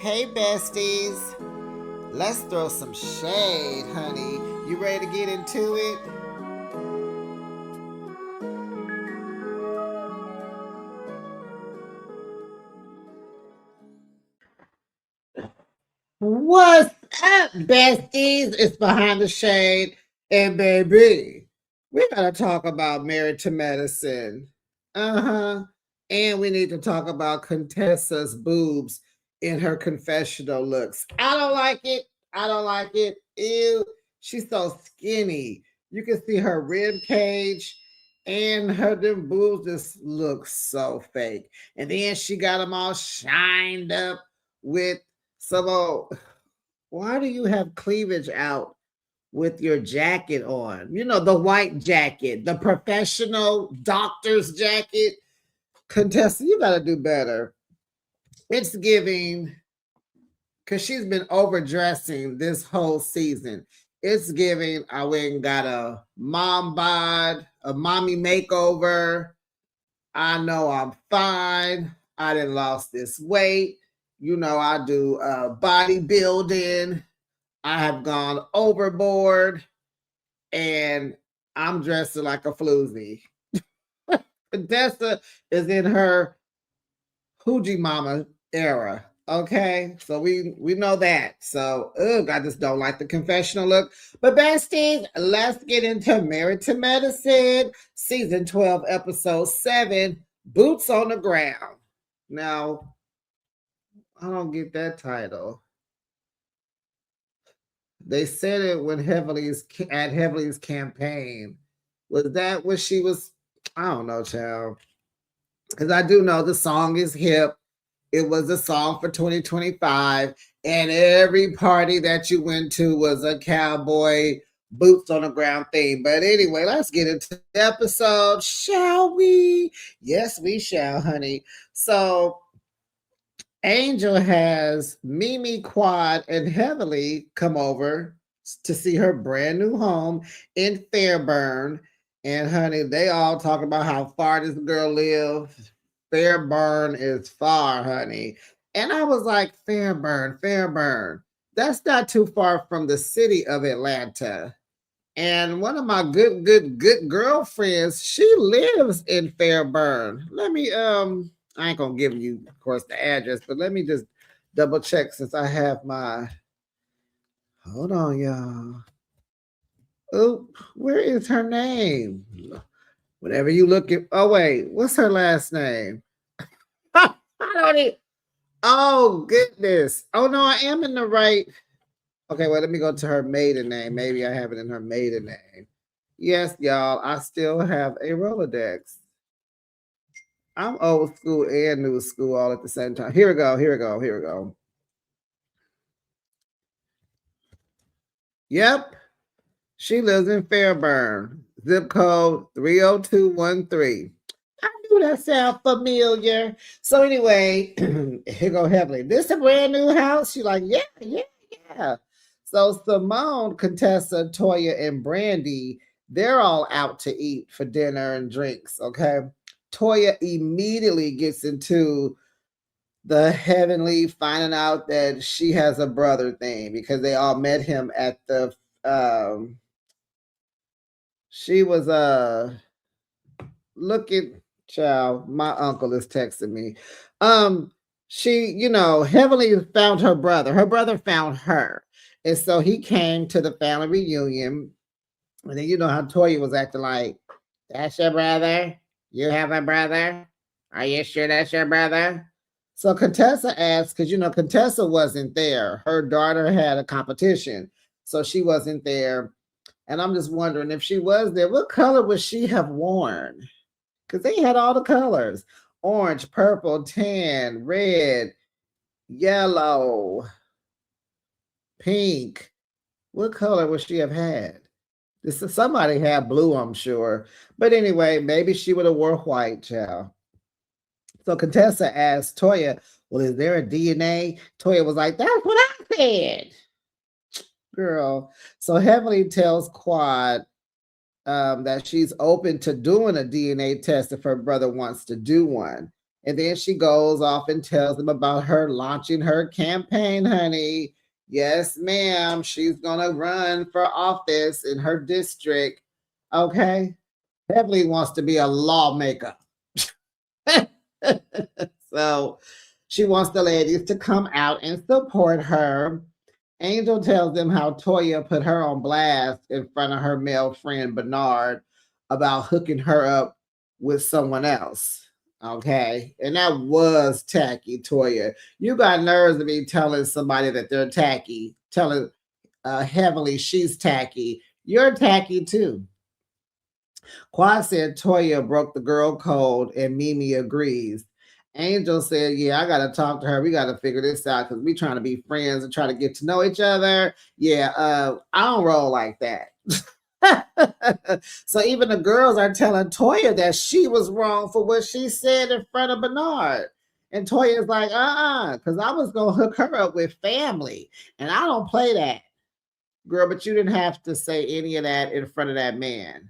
Hey besties, let's throw some shade, honey. You ready to get into it? What's up, besties? It's Behind the Shade, and baby, we gotta talk about Married to Medicine. Uh-huh. And we need to talk about Contessa's boobs in her confessional looks. I don't like it. I don't like it. Ew. She's so skinny. You can see her rib cage and her them boobs just look so fake. And then she got them all shined up with some old. Why do you have cleavage out with your jacket on? You know, the white jacket, the professional doctor's jacket. Contessa, you got to do better. It's giving, because she's been overdressing this whole season. It's giving, I went and got a mom bod, a mommy makeover. I know I'm fine. I done lost this weight. You know, I do bodybuilding. I have gone overboard and I'm dressing like a floozy. Contessa is in her hoochie mama era. Okay, so we know that. So, I just don't like the confessional look. But besties, let's get into Married to Medicine, season 12, episode 7, Boots on the Ground. Now, I don't get that title. They said it when Heavenly's at Heavenly's campaign. Was that what she was? I don't know, child. Because I do know the song is hip. It was a song for 2025, and every party that you went to was a cowboy boots on the ground thing. But anyway, let's get into the episode, shall we? Yes, we shall, honey. So Angel has Mimi, Quad, and Heavenly come over to see her brand new home in Fairburn. And honey, they all talk about how far this girl lives. Fairburn is far, honey. And I was like, Fairburn, Fairburn. That's not too far from the city of Atlanta. And one of my good girlfriends, she lives in Fairburn. Let me I ain't gonna give you, of course, the address, but let me just double check since I have my hold on, y'all. Oh, where is her name? Whatever you look at. Oh, wait, what's her last name? I don't even. Oh, goodness. Oh, no, I am in the right. Okay, well, let me go to her maiden name. Maybe I have it in her maiden name. Yes, y'all, I still have a Rolodex. I'm old school and new school all at the same time. Here we go. Here we go. Here we go. Yep. She lives in Fairburn, zip code 30213. I knew that sound familiar. So anyway, here go Heavenly. This a brand new house? She like, yeah, yeah, yeah. So Simone, Contessa, Toya, and Brandy, they're all out to eat for dinner and drinks. Okay. Toya immediately gets into the Heavenly finding out that she has a brother thing because they all met him at the she was looking child, my uncle is texting me. She, Heavenly found her brother. Her brother found her. And so he came to the family reunion. And then you know how Toya was acting like, that's your brother? You have a brother? Are you sure that's your brother? So Contessa asked, because Contessa wasn't there. Her daughter had a competition, so she wasn't there. And I'm just wondering if she was there, what color would she have worn? Because they had all the colors: orange, purple, tan, red, yellow, pink. What color would she have had? This is somebody had blue, I'm sure. But anyway, maybe she would have wore white, child. So Contessa asked Toya, well, is there a DNA? Toya was like, that's what I said. Girl. So Heavenly tells Quad that she's open to doing a DNA test if her brother wants to do one. And then she goes off and tells them about her launching her campaign, honey. Yes, ma'am. She's going to run for office in her district. Okay. Beverly wants to be a lawmaker. So she wants the ladies to come out and support her. Angel tells them how Toya put her on blast in front of her male friend Bernard about hooking her up with someone else. Okay. And that was tacky, Toya. You got nerves to be telling somebody that they're tacky, telling Heavenly she's tacky. You're tacky too. Quad said Toya broke the girl code and Mimi agrees. Angel said, yeah, I got to talk to her. We got to figure this out because we trying to be friends and try to get to know each other. Yeah, I don't roll like that. So even the girls are telling Toya that she was wrong for what she said in front of Bernard. And Toya's like, because I was going to hook her up with family. And I don't play that. Girl, but you didn't have to say any of that in front of that man.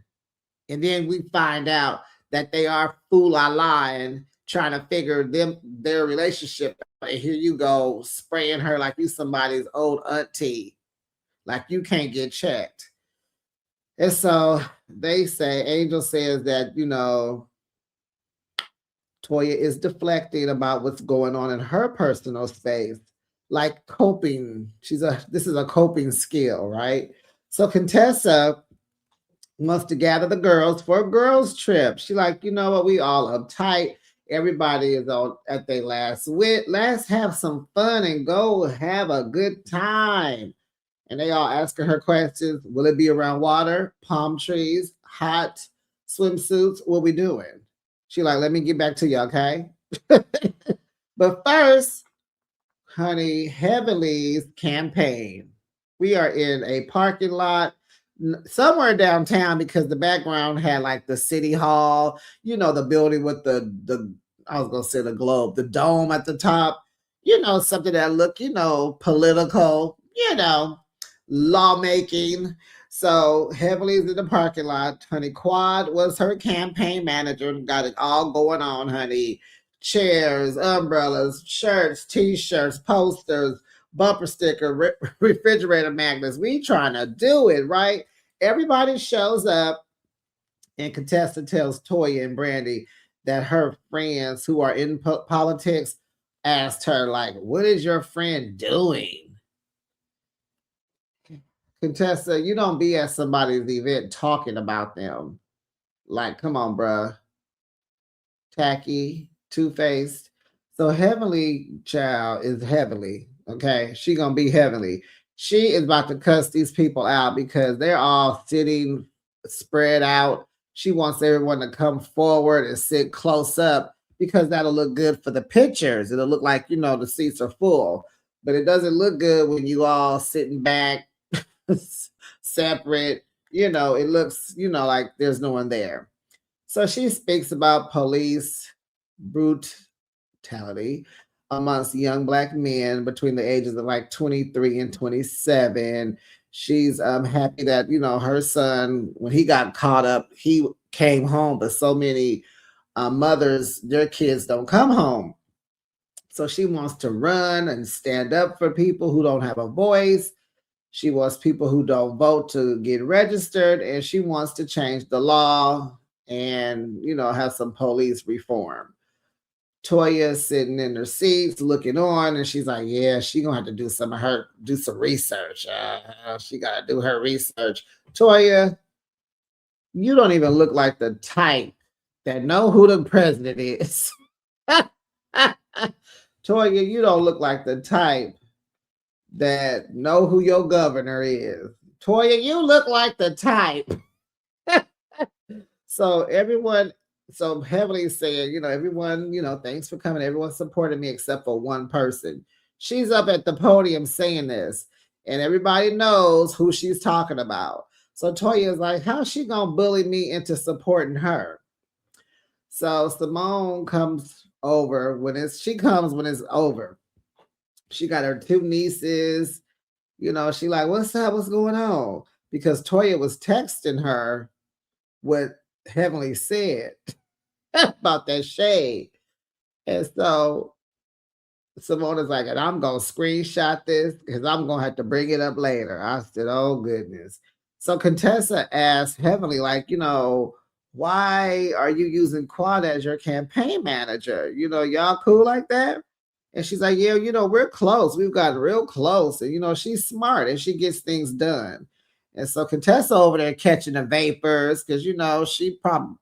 And then we find out that they are fool lying, trying to figure their relationship out. And here you go, spraying her like you somebody's old auntie, like you can't get checked. And so they say, Angel says that, Toya is deflecting about what's going on in her personal space, like coping. This is a coping skill, right? So Contessa wants to gather the girls for a girls trip. She like, you know what? We all uptight. Everybody is on at their last wit. Let's have some fun and go have a good time. And they all asking her questions. Will it be around water, palm trees, hot swimsuits? What we doing? She like, let me get back to you, okay? But first, honey, Heavenly's campaign. We are in a parking lot somewhere downtown because the background had like the city hall, the building with the I was gonna say the globe, the dome at the top, something that looked, political, lawmaking. So Heavenly's in the parking lot. Honey, Quad was her campaign manager. Got it all going on, honey. Chairs, umbrellas, shirts, t-shirts, posters, bumper sticker, refrigerator magnets. We trying to do it, right? Everybody shows up, and Contessa tells Toya and Brandy that her friends who are in politics asked her, like, what is your friend doing? Contessa, you don't be at somebody's event talking about them. Like, come on, bruh. Tacky, two-faced. So Heavenly Child is Heavenly, okay? She gonna be Heavenly. She is about to cuss these people out because they're all sitting spread out. She wants everyone to come forward and sit close up because that'll look good for the pictures. It'll look like, the seats are full. But it doesn't look good when you all sitting back separate. It looks, like there's no one there. So she speaks about police brutality amongst young Black men between the ages of like 23 and 27. She's happy that, her son, when he got caught up, he came home, but so many mothers, their kids don't come home. So she wants to run and stand up for people who don't have a voice. She wants people who don't vote to get registered, and she wants to change the law and, have some police reform. Toya sitting in her seats looking on, and she's like, yeah, she gonna have to do some research. She gotta do her research. Toya, you don't even look like the type that know who the president is. Toya, you don't look like the type that know who your governor is. Toya, you look like the type. So Heavenly saying, everyone, thanks for coming. Everyone supported me except for one person. She's up at the podium saying this, and everybody knows who she's talking about. So Toya is like, how's she gonna bully me into supporting her? So Simone comes over when it's over. She got her two nieces. She like, what's up? What's going on? Because Toya was texting her what Heavenly said about that shade. And so Simona's like, and I'm gonna screenshot this because I'm gonna have to bring it up later. I said, oh goodness. So Contessa asked Heavenly, like, why are you using Quad as your campaign manager? Y'all cool like that? And she's like, yeah, we're close. We've gotten real close. And she's smart and she gets things done. And so Contessa over there catching the vapors because she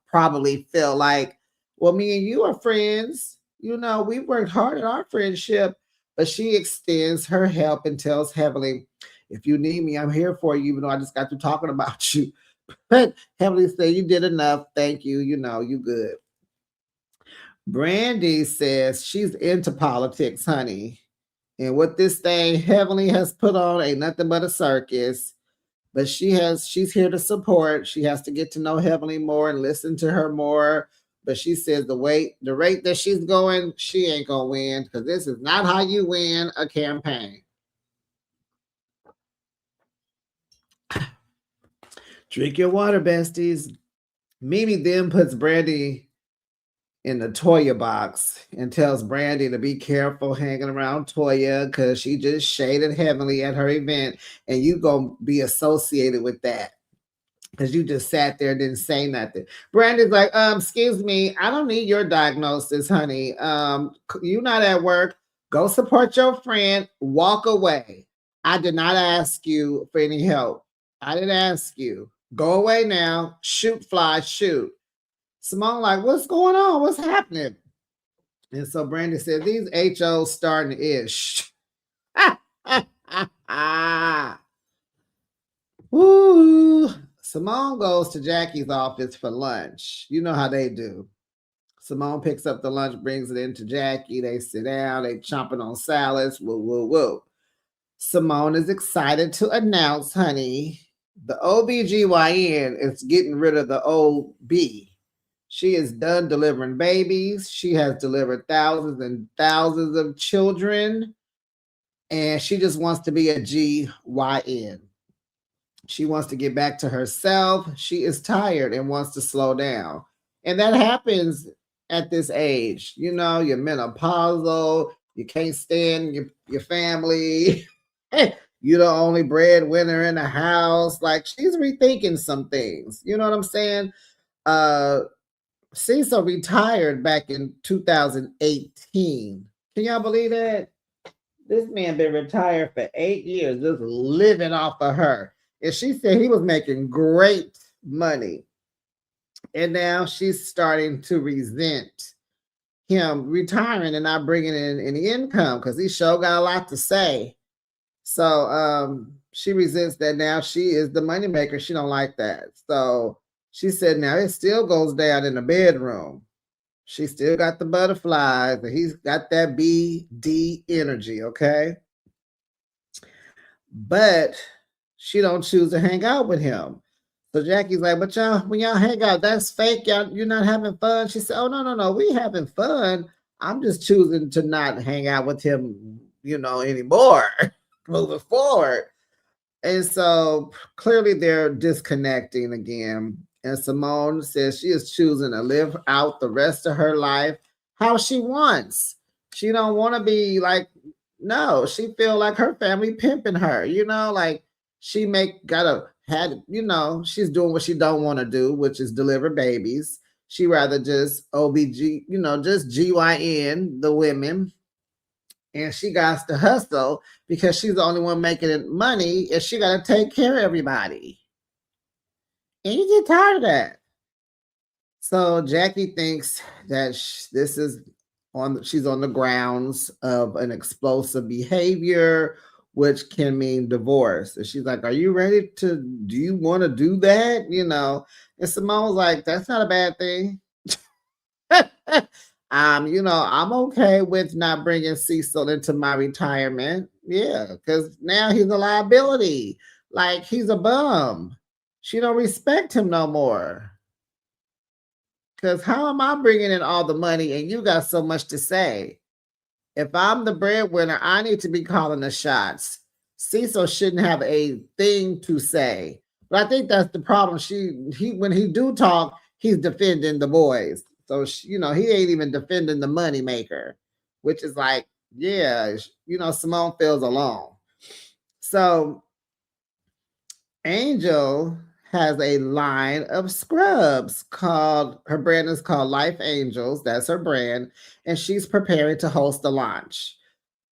probably feel like, well, me and you are friends. We worked hard at our friendship, but she extends her help and tells Heavenly, if you need me, I'm here for you, even though I just got to talking about you. But Heavenly said, you did enough. Thank you. You good. Brandy says she's into politics, honey. And what this thing Heavenly has put on ain't nothing but a circus. But she's here to support. She has to get to know Heavenly more and listen to her more. But she says the rate that she's going, she ain't gonna win because this is not how you win a campaign. Drink your water, besties. Mimi then puts Brandy in the Toya box and tells Brandy to be careful hanging around Toya because she just shaded Heavenly at her event and you gonna be associated with that because you just sat there and didn't say nothing. Brandy's like, excuse me, I don't need your diagnosis, honey. You not at work. Go support your friend. Walk away. I did not ask you for any help. I didn't ask you. Go away now. Shoot, fly, shoot. Simone like, what's going on? What's happening? And so Brandy said, these HOs starting to ish. Woo. Simone goes to Jackie's office for lunch. You know how they do. Simone picks up the lunch, brings it into Jackie. They sit down, they chomping on salads. Woo, woo, woo. Simone is excited to announce, honey, the OBGYN is getting rid of the OB. She is done delivering babies. She has delivered thousands and thousands of children. And she just wants to be a GYN. She wants to get back to herself. She is tired and wants to slow down. And that happens at this age. You're menopausal. You can't stand your family. You're the only breadwinner in the house. Like, she's rethinking some things. You know what I'm saying? Cecil retired back in 2018. Can y'all believe that? This man been retired for 8 years, just living off of her. And she said he was making great money. And now she's starting to resent him retiring and not bringing in any income because he sure got a lot to say. So she resents that now she is the moneymaker. She don't like that. So she said now it still goes down in the bedroom. She still got the butterflies, but he's got that BD energy, okay? But she don't choose to hang out with him. So Jackie's like, but y'all, when y'all hang out, that's fake. You're not having fun. She said, oh, no, we having fun. I'm just choosing to not hang out with him, anymore moving forward. And so clearly they're disconnecting again. And Simone says she is choosing to live out the rest of her life how she wants. She don't want to be like, no, she feel like her family pimping her, like she she's doing what she don't want to do, which is deliver babies. She rather just OBG, just GYN the women. And she got to hustle because she's the only one making money and she got to take care of everybody. And you get tired of that. So Jackie thinks that she's on the grounds of an explosive behavior, which can mean divorce. And she's like, do you want to do that? And Simone's like, that's not a bad thing. I'm okay with not bringing Cecil into my retirement. Yeah, because now he's a liability. Like, he's a bum. She don't respect him no more. Because how am I bringing in all the money and you got so much to say? If I'm the breadwinner, I need to be calling the shots. Cecil shouldn't have a thing to say. But I think that's the problem. When he do talk, he's defending the boys. So, he ain't even defending the money maker, which is like, yeah, Simone feels alone. So Angel has a line of scrubs her brand is called Life Angels. That's her brand. And she's preparing to host the launch.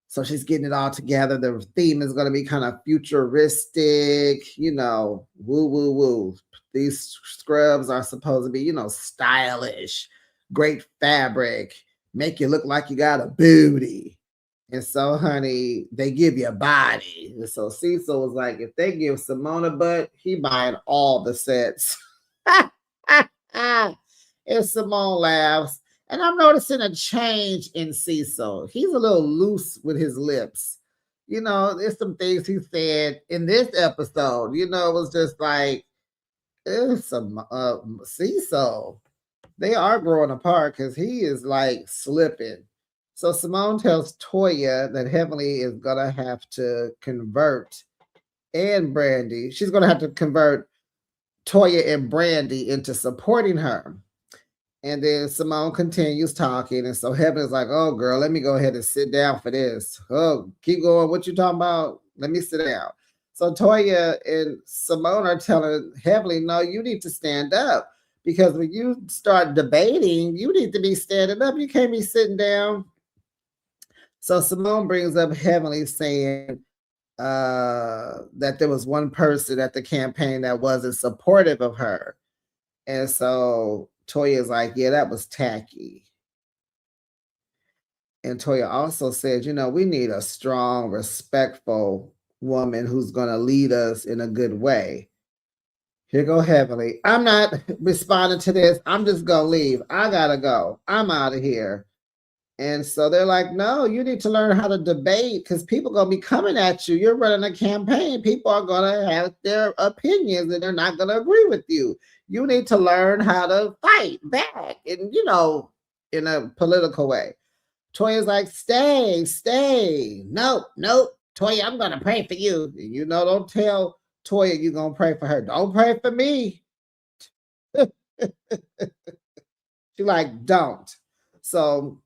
So she's getting it all together. The theme is going to be kind of futuristic, woo, woo, woo. These scrubs are supposed to be, stylish, great fabric, make you look like you got a booty. And so, honey, they give you a body. And so Cecil was like, if they give Simone a butt, he buying all the sets. And Simone laughs. And I'm noticing a change in Cecil. He's a little loose with his lips. There's some things he said in this episode. It was just like, some Cecil. They are growing apart because he is like slipping. So Simone tells Toya that Heavenly is gonna have to convert, and Brandy. She's gonna have to convert Toya and Brandy into supporting her. And then Simone continues talking. And so Heaven is like, oh, girl, let me go ahead and sit down for this. Oh, keep going. What you talking about? Let me sit down. So Toya and Simone are telling Heavenly, no, you need to stand up. Because when you start debating, you need to be standing up. You can't be sitting down. So Simone brings up Heavenly saying that there was one person at the campaign that wasn't supportive of her. And so Toya's like, yeah, that was tacky. And Toya also said, we need a strong, respectful woman who's going to lead us in a good way. Here go Heavenly. I'm not responding to this. I'm just going to leave. I got to go. I'm out of here. And so they're like, no, you need to learn how to debate because people are going to be coming at you. You're running a campaign. People are going to have their opinions and they're not going to agree with you. You need to learn how to fight back and, in a political way. Toya's like, stay. Nope. Toya, I'm going to pray for you. And, don't tell Toya you're going to pray for her. Don't pray for me. She's like, don't. So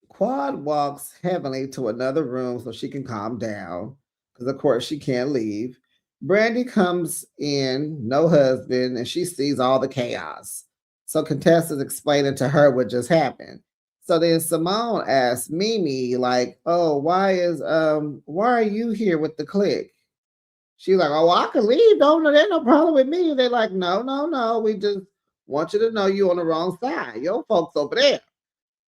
Quad walks Heavenly to another room so she can calm down because, of course, she can't leave. Brandy comes in, no husband, and she sees all the chaos. So Contessa's explaining to her what just happened. So then Simone asks Mimi, like, oh, why are you here with the clique? She's like, oh, I can leave. There's no problem with me. They're like, no. We just want you to know you're on the wrong side. Your folks over there.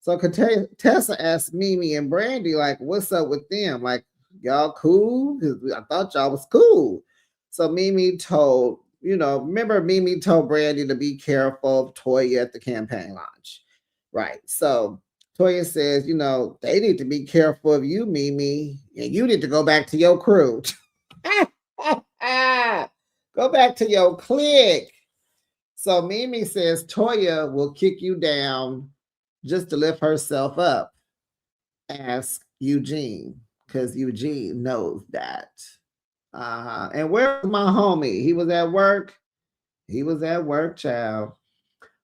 So Contessa asked Mimi and Brandy, like, what's up with them? Like, y'all cool? Because I thought y'all was cool. So Mimi told, remember Mimi told Brandy to be careful of Toya at the campaign launch. Right. So Toya says, they need to be careful of you, Mimi, and you need to go back to your crew. Go back to your clique. So Mimi says Toya will kick you down just to lift herself up. Ask Eugene, because Eugene knows that. And where's my homie? He was at work. Child.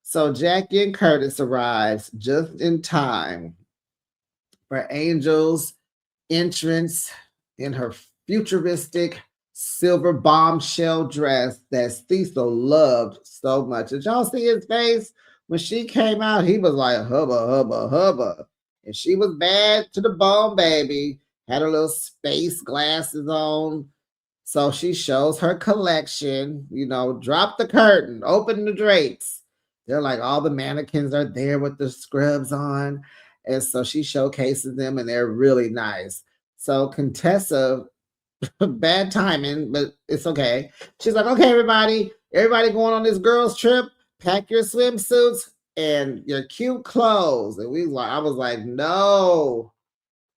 So Jackie and Curtis arrives just in time for Angel's entrance in her futuristic silver bombshell dress that Cecil loved so much. Did y'all see his face? When she came out, he was like, hubba. And she was bad to the bone, baby. Had her little space glasses on. So she shows her collection, drop the curtain, open the drapes. They're like, all the mannequins are there with the scrubs on. And so she showcases them and they're really nice. So Contessa, bad timing, but it's okay. She's like, okay, everybody going on this girls trip, pack your swimsuits and your cute clothes. And I was like, no,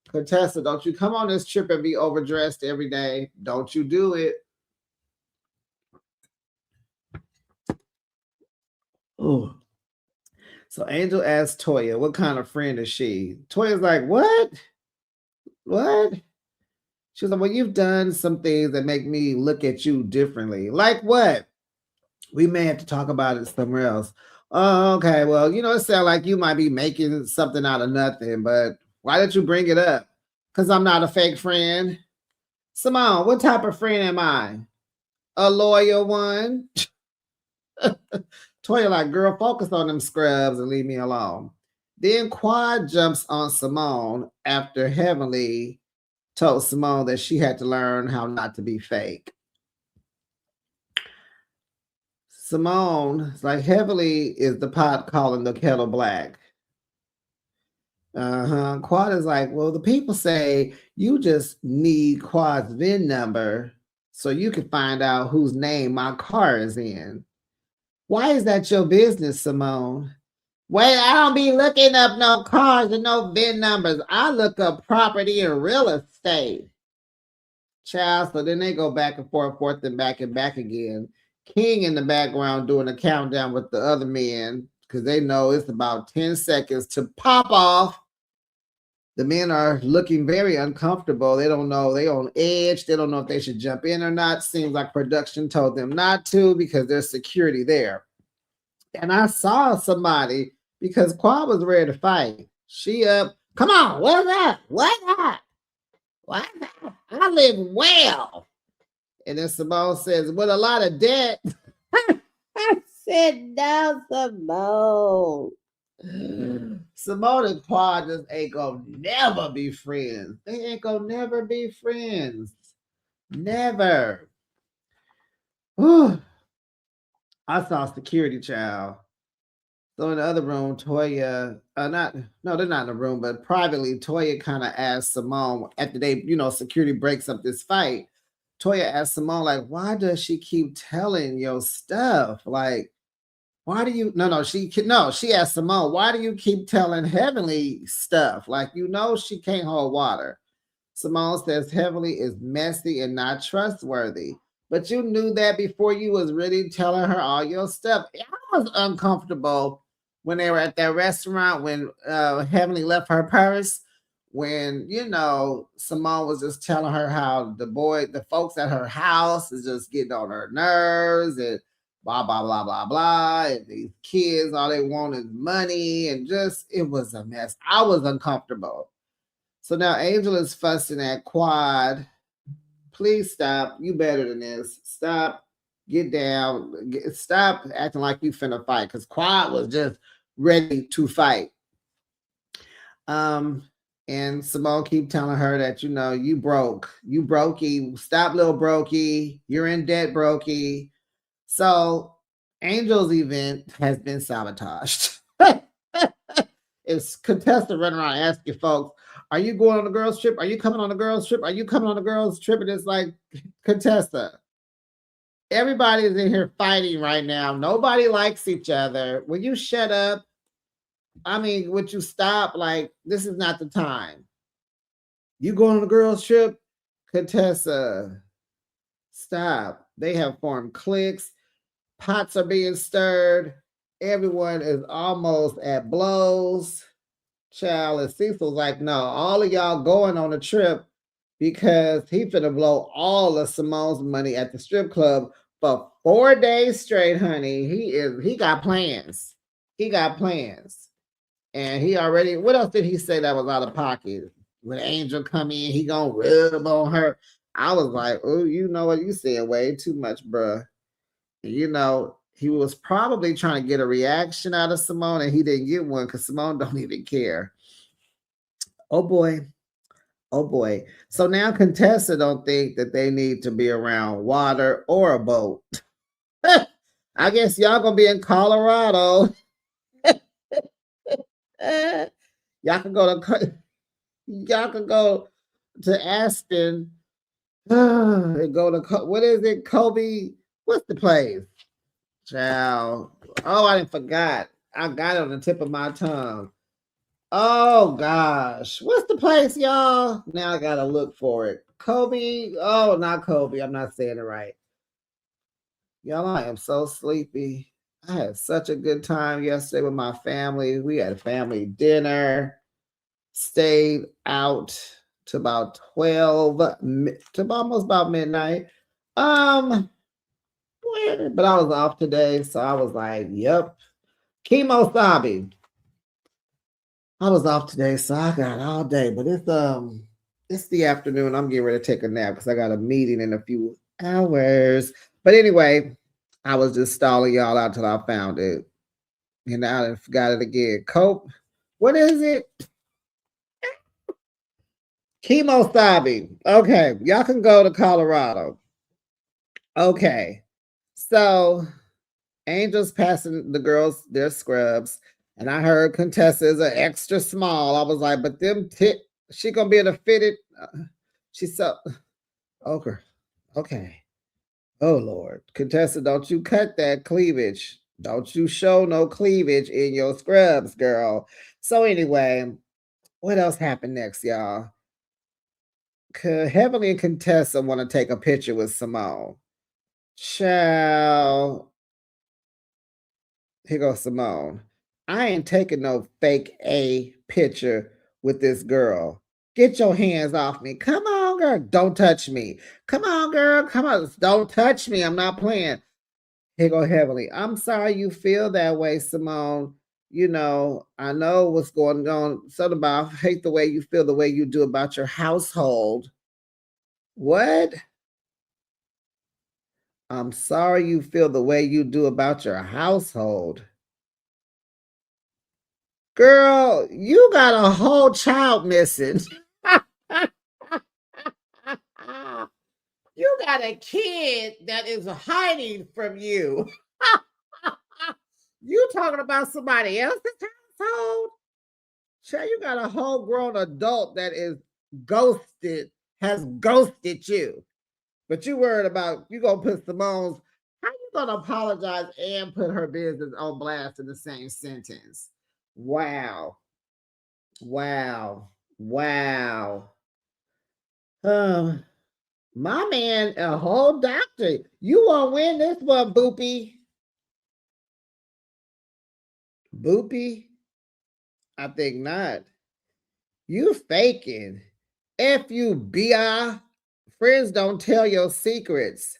Contessa, don't you come on this trip and be overdressed every day. Don't you do it. Oh. So Angel asks Toya, what kind of friend is she? Toya's like, what? She was like, well, you've done some things that make me look at you differently. Like what? We may have to talk about it somewhere else. Oh, okay. Well, it sounds like you might be making something out of nothing, but why did you bring it up? Because I'm not a fake friend. Simone, what type of friend am I? A loyal one? Toya like, girl, focus on them scrubs and leave me alone. Then Quad jumps on Simone after Heavenly told Simone that she had to learn how not to be fake. Simone is like, Heavenly is the pot calling the kettle black. Quad is like, well, the people say you just need Quad's VIN number so you can find out whose name my car is in. Why is that your business, Simone? Wait, I don't be looking up no cars and no VIN numbers. I look up property and real estate. Child, so then they go back and forth and back again. King in the background doing a countdown with the other men because they know it's about 10 seconds to pop off. The men are looking very uncomfortable. They don't know. They on edge. They don't know if they should jump in or not. Seems like production told them not to because there's security there. And I saw somebody because Quad was ready to fight. She up. Come on. What's that? What's that? What's that? I live well. And then Simone says, with a lot of debt. I said, no, Simone. Simone and Quad just ain't gonna never be friends. They ain't gonna never be friends. Never. Whew. I saw security, child. So in the other room, Toya, they're not in the room, but privately, Toya kind of asked Simone after they, security breaks up this fight. Toya asked Simone, like, why does she keep telling your stuff? Like, why do you she asked Simone, why do you keep telling Heavenly stuff? Like, she can't hold water. Simone says Heavenly is messy and not trustworthy. But you knew that before you was really telling her all your stuff. I was uncomfortable when they were at that restaurant when Heavenly left her purse. When Simone was just telling her how the folks at her house is just getting on her nerves and blah blah blah blah blah. And these kids, all they want is money, and just it was a mess. I was uncomfortable. So now Angel is fussing at Quad. Please stop. You better than this. Stop. Get down. Stop acting like you finna fight. Because Quad was just ready to fight. And Simone keep telling her that, you broke. You brokey. Stop, little brokey. You're in debt, brokey. So Angel's event has been sabotaged. It's contestant running around asking folks, are you going on a girls' trip? Are you coming on a girls' trip? Are you coming on a girls' trip? And it's like, Contessa, everybody is in here fighting right now. Nobody likes each other. Will you shut up? I mean, would you stop? Like, this is not the time. You going on a girls' trip? Contessa, stop. They have formed cliques. Pots are being stirred. Everyone is almost at blows. Child, and Cecil's like, no, all of y'all going on a trip because he finna blow all of Simone's money at the strip club for 4 days straight, honey. He got plans. He got plans. And he already, what else did he say that was out of pocket? When Angel come in, he gonna rub on her. I was like, oh, you know what? You said way too much, bruh. He was probably trying to get a reaction out of Simone, and he didn't get one because Simone don't even care. Oh boy. Oh boy. So now Contessa don't think that they need to be around water or a boat. I guess y'all gonna be in Colorado. Y'all can go to Aspen and go to what is it, Kobe? What's the place? Child. Oh, I forgot. I got it on the tip of my tongue. Oh gosh. What's the place, y'all? Now I gotta look for it. Kobe. Oh, not Kobe. I'm not saying it right. Y'all, I am so sleepy. I had such a good time yesterday with my family. We had a family dinner, stayed out to about 12, to almost about midnight. But I was off today, so I was like, yep, Kemosabe. I was off today, so I got all day, but it's the afternoon. I'm getting ready to take a nap because I got a meeting in a few hours. But anyway, I was just stalling y'all out till I found it. And now I forgot it again. Cope. What is it? Kemosabe. Okay, y'all can go to Colorado. Okay, so Angel's passing the girls their scrubs, and I heard Contessa's are extra small. I was like, but them she gonna be able to fit it. She's so okay. Okay. Oh Lord, Contessa, don't you cut that cleavage. Don't you show no cleavage in your scrubs, girl. So anyway, what else happened next, y'all? Heavenly and Contessa want to take a picture with Simone. Child, here goes Simone. I ain't taking no fake A picture with this girl. Get your hands off me. Come on, girl. Don't touch me. Come on, girl. Come on. Don't touch me. I'm not playing. Here go Heavenly. I'm sorry you feel that way, Simone. You know, I know what's going on. Something about I hate the way you feel the way you do about your household. What? I'm sorry you feel the way you do about your household. Girl, you got a whole child missing. You got a kid that is hiding from you. You talking about somebody else's household? Child, you got a whole grown adult that is has ghosted you. But you worried about you gonna put Simone's. How you gonna apologize and put her business on blast in the same sentence? Wow. Wow. Wow. Um, my man, a whole doctor. You won't win this one, Boopy. Boopy? I think not. You faking. F you, BI. Friends don't tell your secrets.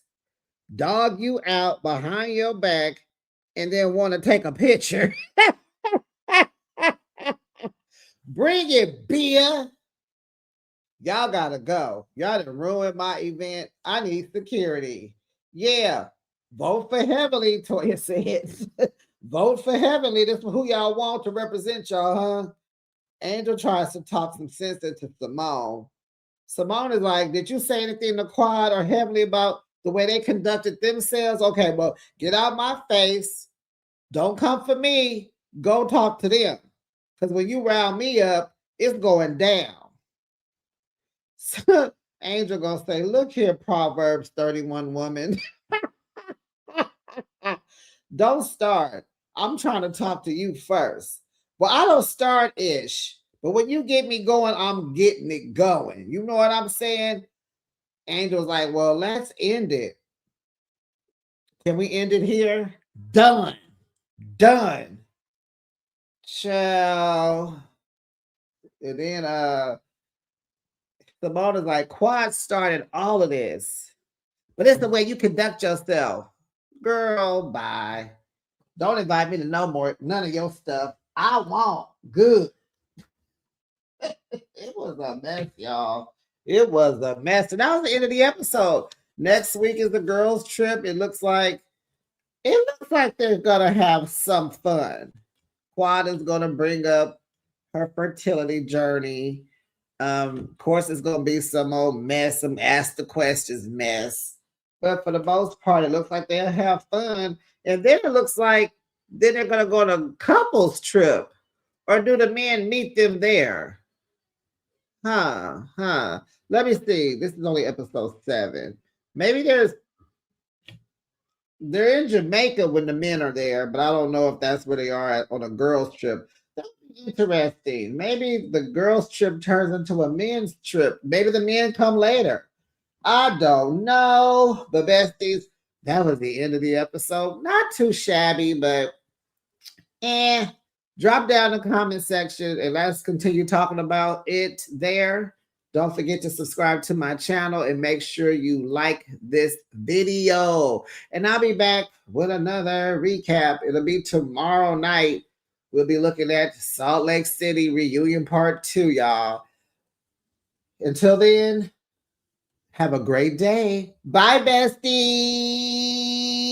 Dog you out behind your back and then want to take a picture. Bring it, Bia. Y'all gotta go. Y'all done ruined my event. I need security. Yeah. Vote for Heavenly, Toya said. Vote for Heavenly. This is who y'all want to represent y'all, huh? Angel tries to talk some sense into Simone. Simone is like, did you say anything to Quad or Heavenly about the way they conducted themselves? Okay, well, get out my face. Don't come for me. Go talk to them. Because when you round me up, it's going down. So Angel gonna say, look here, Proverbs 31 woman. Don't start. I'm trying to talk to you first. Well, I don't start ish. But when you get me going, I'm getting it going. You know what I'm saying? Angel's like, well, let's end it. Can we end it here? Done. Done. Ciao. And then Simone is like, Quad started all of this. But it's the way you conduct yourself. Girl, bye. Don't invite me to none of your stuff. I want good. It was a mess, y'all. It was a mess. And that was the end of the episode. Next week is the girls' trip. It looks like they're gonna have some fun. Quad is gonna bring up her fertility journey. Of course, it's gonna be some old mess, some ask the questions mess. But for the most part, it looks like they'll have fun. And then it looks like then they're gonna go on a couples trip. Or do the men meet them there? Huh. Let me see. This is only episode 7. Maybe they're in Jamaica when the men are there, but I don't know if that's where they are on a girls' trip. That'd be interesting. Maybe the girls' trip turns into a men's trip. Maybe the men come later. I don't know. But besties, that was the end of the episode. Not too shabby, but drop down in the comment section and let's continue talking about it there. Don't forget to subscribe to my channel and make sure you like this video. And I'll be back with another recap. It'll be tomorrow night. We'll be looking at Salt Lake City Reunion Part 2, y'all. Until then, have a great day. Bye, besties.